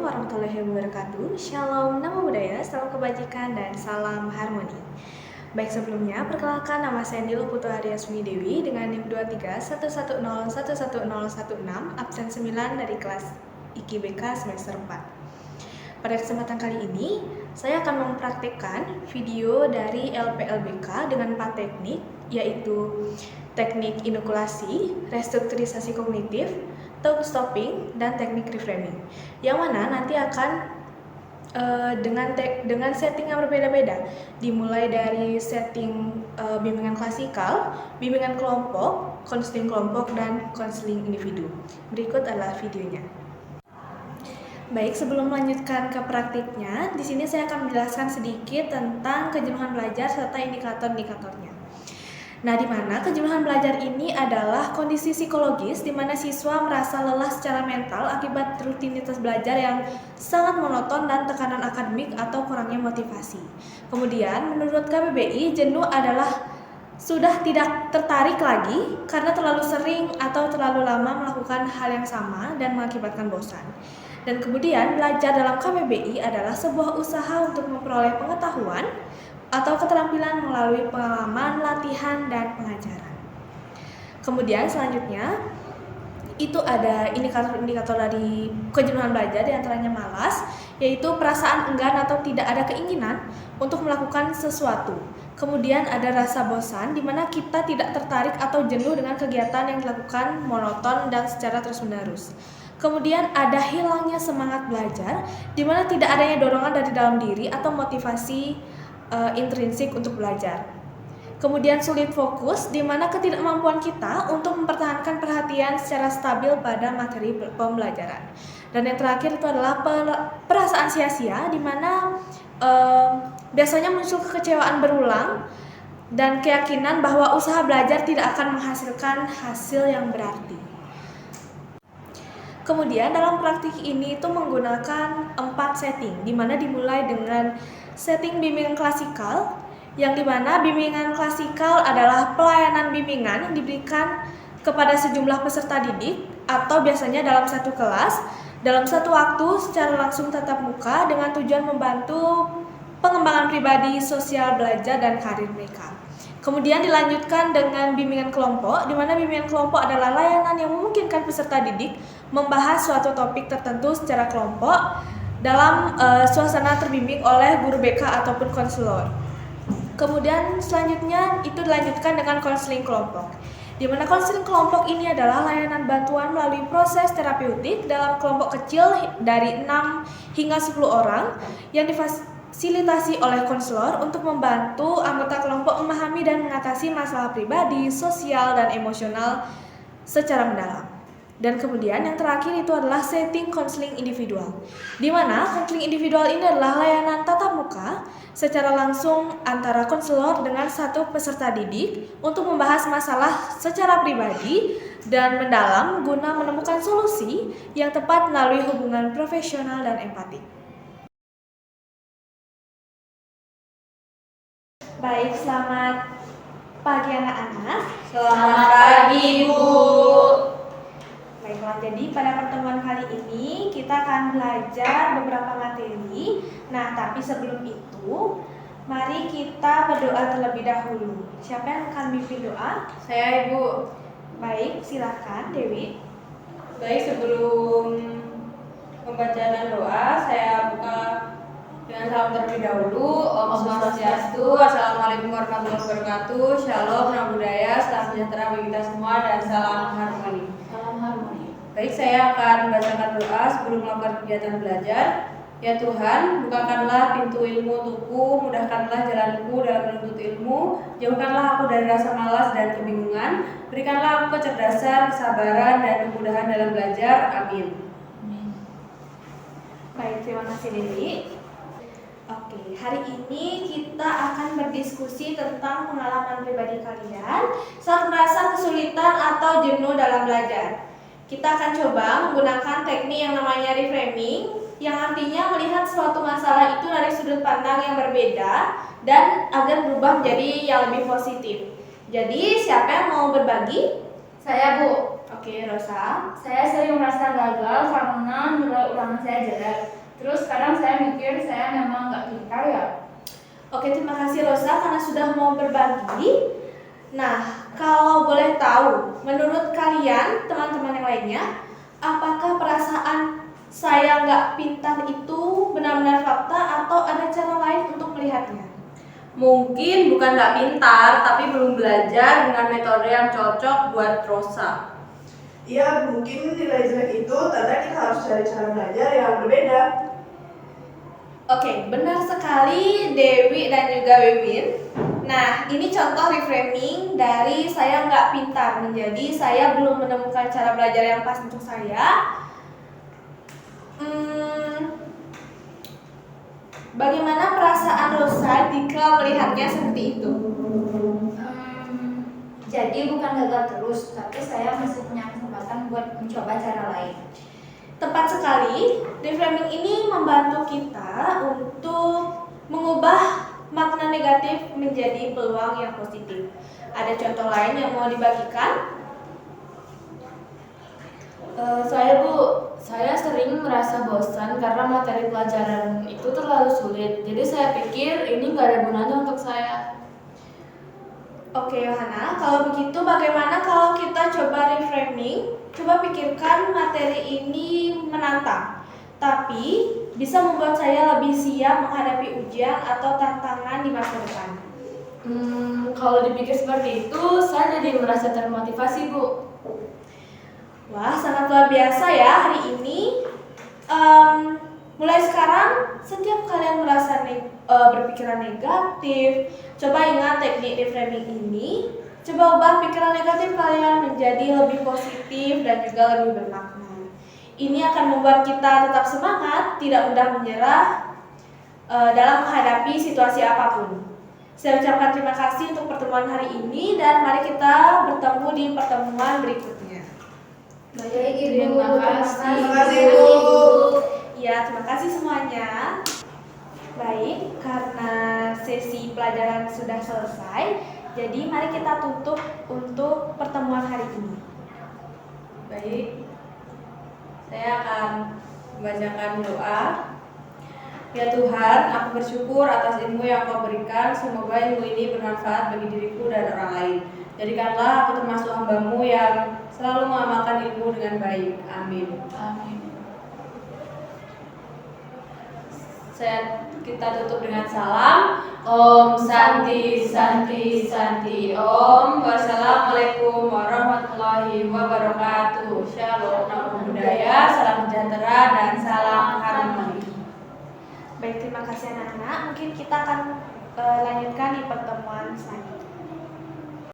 warahmatullahi wabarakatuh. Shalom, namo buddhaya, salam kebajikan, dan salam harmoni. Baik, sebelumnya perkenalkan, nama saya Nilo Putu Aryasmini Dewi dengan NIM 2311011016, absen 9 dari kelas IKIBK semester 4. Pada kesempatan kali ini, saya akan mempraktikkan video dari LPLBK dengan 4 teknik, yaitu teknik inokulasi, restrukturisasi kognitif, talk stopping, dan teknik reframing, yang mana nanti akan dengan setting yang berbeda-beda, dimulai dari setting bimbingan klasikal, bimbingan kelompok, konseling kelompok, dan konseling individu. Berikut adalah videonya. Baik, sebelum melanjutkan ke praktiknya, di sini saya akan menjelaskan sedikit tentang kejenuhan belajar serta indikator-indikatornya. Nah, di mana kejenuhan belajar ini adalah kondisi psikologis di mana siswa merasa lelah secara mental akibat rutinitas belajar yang sangat monoton dan tekanan akademik atau kurangnya motivasi. Kemudian, menurut KBBI, jenuh adalah sudah tidak tertarik lagi karena terlalu sering atau terlalu lama melakukan hal yang sama dan mengakibatkan bosan. Dan kemudian, belajar dalam KBBI adalah sebuah usaha untuk memperoleh pengetahuan atau keterampilan melalui pengalaman, latihan, dan pengajaran. Kemudian selanjutnya itu ada indikator-indikator dari kejenuhan belajar, diantaranya malas, yaitu perasaan enggan atau tidak ada keinginan untuk melakukan sesuatu. Kemudian ada rasa bosan, di mana kita tidak tertarik atau jenuh dengan kegiatan yang dilakukan monoton dan secara terus-menerus. Kemudian ada hilangnya semangat belajar, di mana tidak adanya dorongan dari dalam diri atau motivasi intrinsik untuk belajar. Kemudian sulit fokus, di mana ketidakmampuan kita untuk mempertahankan perhatian secara stabil pada materi pembelajaran. Dan yang terakhir itu adalah perasaan sia-sia, di mana biasanya muncul kekecewaan berulang dan keyakinan bahwa usaha belajar tidak akan menghasilkan hasil yang berarti. Kemudian dalam praktik ini itu menggunakan 4 setting, di mana dimulai dengan setting bimbingan klasikal, yang dimana bimbingan klasikal adalah pelayanan bimbingan yang diberikan kepada sejumlah peserta didik atau biasanya dalam satu kelas, dalam satu waktu secara langsung tatap muka dengan tujuan membantu pengembangan pribadi, sosial, belajar, dan karir mereka. Kemudian dilanjutkan dengan bimbingan kelompok, di mana bimbingan kelompok adalah layanan yang memungkinkan peserta didik membahas suatu topik tertentu secara kelompok dalam suasana terbimbing oleh guru BK ataupun konselor. Kemudian selanjutnya itu dilanjutkan dengan konseling kelompok, di mana konseling kelompok ini adalah layanan bantuan melalui proses terapeutik dalam kelompok kecil dari 6 hingga 10 orang yang difasilitasi oleh konselor untuk membantu anggota kelompok memahami dan mengatasi masalah pribadi, sosial, dan emosional secara mendalam. Dan kemudian yang terakhir itu adalah setting konseling individual, di mana konseling individual ini adalah layanan tatap muka secara langsung antara konselor dengan satu peserta didik untuk membahas masalah secara pribadi dan mendalam guna menemukan solusi yang tepat melalui hubungan profesional dan empatik. Baik, selamat pagi anak-anak. Selamat pagi, Bu. Baiklah, jadi pada pertemuan kali ini kita akan belajar beberapa materi. Nah, tapi sebelum itu, mari kita berdoa terlebih dahulu. Siapa yang akan memimpin doa? Saya, Ibu. Baik, silakan Dewi. Baik, sebelum pembacaan doa, saya buka dengan salam terlebih dahulu. Om Swastiastu, Assalamualaikum warahmatullahi wabarakatuh. Shalom, namo buddhaya, salam sejahtera bagi kita semua, dan salam harmoni. Salam harmoni. Baik, saya akan membacakan doa sebelum melakukan kegiatan belajar. Ya Tuhan, bukakanlah pintu ilmu untukku, mudahkanlah jalanku dalam menuntut ilmu, jauhkanlah aku dari rasa malas dan kebingungan, berikanlah aku kecerdasan, kesabaran, dan kemudahan dalam belajar. Amin. Baik, terima kasih Dewi. Oke, hari ini kita akan berdiskusi tentang pengalaman pribadi kalian saat merasa kesulitan atau jenuh dalam belajar. Kita akan coba menggunakan teknik yang namanya reframing, yang artinya melihat suatu masalah itu dari sudut pandang yang berbeda dan agar berubah menjadi yang lebih positif. Jadi, siapa yang mau berbagi? Saya, Bu. Oke, Rosa. Saya sering merasa gagal karena nilai ulangan saya jelek. Terus kadang saya mikir saya memang nggak pintar ya. Oke, terima kasih Rosa karena sudah mau berbagi. Nah, kalau boleh tahu, menurut kalian, teman-teman yang lainnya, apakah perasaan saya nggak pintar itu benar-benar fakta atau ada cara lain untuk melihatnya? Mungkin bukan nggak pintar, tapi belum belajar dengan metode yang cocok buat Rosa. Iya, mungkin nilai jelek itu tanda kita harus cari cara belajar yang berbeda. Oke, benar sekali Dewi dan juga Wiwin. Nah, ini contoh reframing dari saya nggak pintar menjadi saya belum menemukan cara belajar yang pas untuk saya. Bagaimana perasaan Rosa jika melihatnya seperti itu? Jadi bukan gagal terus, tapi saya masih punya kesempatan buat mencoba cara lain. Tepat sekali, reframing ini membantu kita untuk mengubah makna negatif menjadi peluang yang positif. Ada contoh lain yang mau dibagikan? Saya sering merasa bosan karena materi pelajaran itu terlalu sulit. Jadi saya pikir ini nggak ada gunanya untuk saya. Oke Yohana, kalau begitu bagaimana kalau kita coba reframing? Coba pikirkan materi ini menantang, tapi bisa membuat saya lebih siap menghadapi ujian atau tantangan di masa depan. Kalau dipikir seperti itu, saya jadi merasa termotivasi, Bu. Wah, sangat luar biasa ya hari ini. Mulai sekarang, setiap kalian merasa berpikiran negatif, coba ingat teknik reframing ini. Coba ubah pikiran negatif kalian menjadi lebih positif dan juga lebih bermakna. Ini akan membuat kita tetap semangat, tidak mudah menyerah dalam menghadapi situasi apapun. Saya ucapkan terima kasih untuk pertemuan hari ini dan mari kita bertemu di pertemuan berikutnya. Baik Ibu, Terima kasih. Terima kasih, Ibu. Ya, terima kasih semuanya. Baik, karena sesi pelajaran sudah selesai, jadi mari kita tutup untuk pertemuan hari ini. Baik, saya akan membacakan doa. Ya Tuhan, aku bersyukur atas ilmu yang Kau berikan. Semoga ilmu ini bermanfaat bagi diriku dan orang lain. Jadikanlah aku termasuk hamba-Mu yang selalu mengamalkan ilmu dengan baik. Amin. Amin. Kita tutup dengan salam. Om Santi Santi Santi Om. Wassalamualaikum warahmatullahi wabarakatuh. Shalom, namo buddhaya, salam sejahtera dan salam harmoni. Baik, terima kasih anak-anak. Mungkin kita akan lanjutkan di pertemuan selanjutnya.